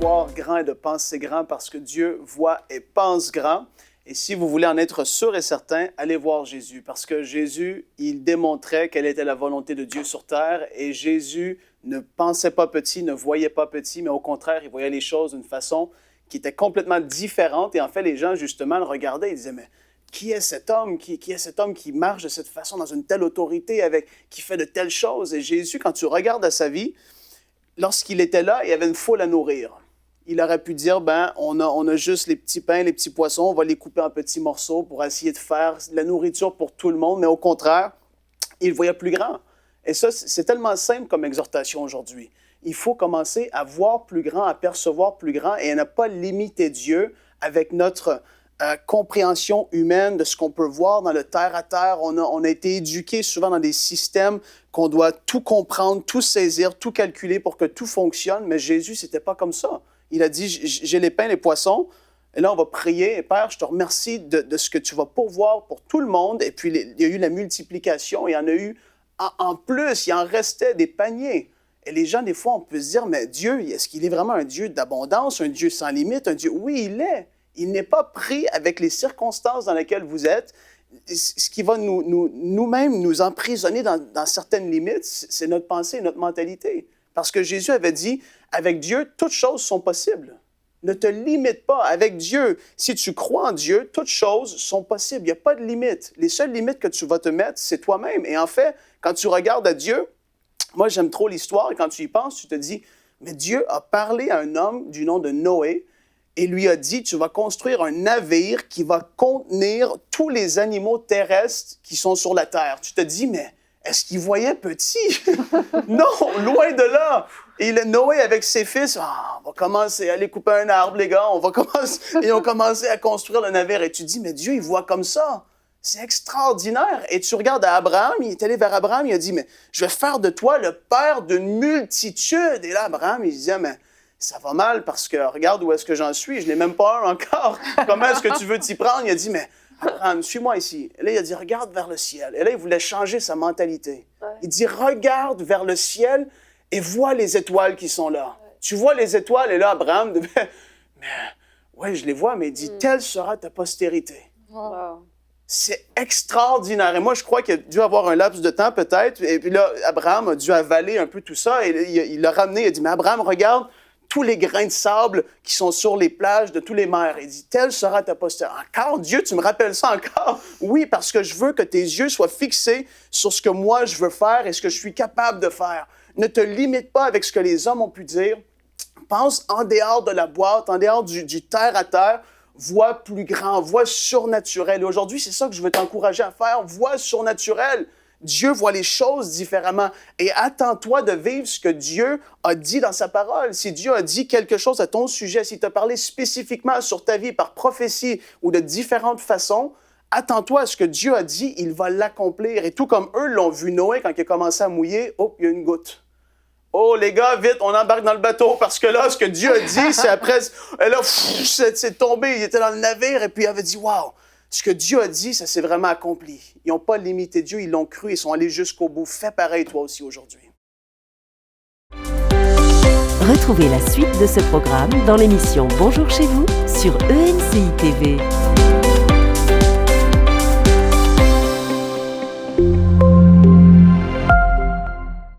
voir grand et de penser grand parce que Dieu voit et pense grand. Et si vous voulez en être sûr et certain, allez voir Jésus parce que Jésus, il démontrait quelle était la volonté de Dieu sur terre et Jésus ne pensait pas petit, ne voyait pas petit, mais au contraire, il voyait les choses d'une façon qui était complètement différente. Et en fait, les gens, justement, le regardaient et disaient « Mais qui est cet homme? Qui est cet homme qui marche de cette façon, dans une telle autorité, qui fait de telles choses? » Et Jésus, quand tu regardes à sa vie, lorsqu'il était là, il y avait une foule à nourrir. Il aurait pu dire, on a juste les petits pains, les petits poissons, on va les couper en petits morceaux pour essayer de faire la nourriture pour tout le monde. Mais au contraire, il voyait plus grand. Et ça, c'est tellement simple comme exhortation aujourd'hui. Il faut commencer à voir plus grand, à percevoir plus grand et à ne pas limiter Dieu avec notre compréhension humaine de ce qu'on peut voir dans le terre-à-terre. On a été éduqués souvent dans des systèmes qu'on doit tout comprendre, tout saisir, tout calculer pour que tout fonctionne. Mais Jésus, c'était pas comme ça. Il a dit, j'ai les pains, les poissons. Et là, on va prier. Et Père, je te remercie de ce que tu vas pourvoir pour tout le monde. Et puis, il y a eu la multiplication. Il y en a eu en plus. Il en restait des paniers. Et les gens, des fois, on peut se dire, mais Dieu, est-ce qu'il est vraiment un Dieu d'abondance, un Dieu sans limite, un Dieu? Oui, il est. Il n'est pas pris avec les circonstances dans lesquelles vous êtes. Ce qui va nous-mêmes nous emprisonner dans certaines limites, c'est notre pensée et notre mentalité. Parce que Jésus avait dit, avec Dieu, toutes choses sont possibles. Ne te limite pas. Avec Dieu, si tu crois en Dieu, toutes choses sont possibles. Il n'y a pas de limite. Les seules limites que tu vas te mettre, c'est toi-même. Et en fait, quand tu regardes à Dieu, moi, j'aime trop l'histoire. Et quand tu y penses, tu te dis, mais Dieu a parlé à un homme du nom de Noé et lui a dit, tu vas construire un navire qui va contenir tous les animaux terrestres qui sont sur la terre. Tu te dis, mais est-ce qu'il voyait petit? Non, loin de là. Et Noé, avec ses fils, on va commencer à aller couper un arbre, les gars. Ils ont commencé à construire le navire. Et tu te dis, mais Dieu, il voit comme ça. C'est extraordinaire. Et tu regardes à Abraham, il est allé vers Abraham, il a dit, mais je vais faire de toi le père d'une multitude. Et là, Abraham, il disait, mais ça va mal parce que regarde où est-ce que j'en suis, je n'ai même pas un encore. Comment est-ce que tu veux t'y prendre? Il a dit, mais Abraham, suis-moi ici. Et là, il a dit, regarde vers le ciel. Et là, il voulait changer sa mentalité. Ouais. Il dit, regarde vers le ciel et vois les étoiles qui sont là. Ouais. Tu vois les étoiles? Et là, Abraham, oui, je les vois, mais il dit, telle sera ta postérité. Wow. C'est extraordinaire. Et moi, je crois qu'il a dû avoir un laps de temps, peut-être. Et puis là, Abraham a dû avaler un peu tout ça. Et il l'a ramené. Il a dit, mais Abraham, regarde tous les grains de sable qui sont sur les plages de tous les mers. Il dit, telle sera ta postérité. Encore, Dieu, tu me rappelles ça encore? Oui, parce que je veux que tes yeux soient fixés sur ce que moi, je veux faire et ce que je suis capable de faire. Ne te limite pas avec ce que les hommes ont pu dire. Pense en dehors de la boîte, en dehors du terre-à-terre. Voix plus grand, voix surnaturelle. Et aujourd'hui, c'est ça que je veux t'encourager à faire, voix surnaturelle. Dieu voit les choses différemment. Et attends-toi de vivre ce que Dieu a dit dans sa parole. Si Dieu a dit quelque chose à ton sujet, s'il t'a parlé spécifiquement sur ta vie par prophétie ou de différentes façons, attends-toi à ce que Dieu a dit, il va l'accomplir. Et tout comme eux l'ont vu Noé quand il a commencé à mouiller, oh, il y a une goutte. Oh, les gars, vite, on embarque dans le bateau parce que là, ce que Dieu a dit, c'est après, et là, c'est tombé, il était dans le navire et puis il avait dit, waouh, ce que Dieu a dit, ça s'est vraiment accompli. Ils n'ont pas limité Dieu, ils l'ont cru, ils sont allés jusqu'au bout. Fais pareil, toi aussi, aujourd'hui. Retrouvez la suite de ce programme dans l'émission Bonjour chez vous sur ENCI TV.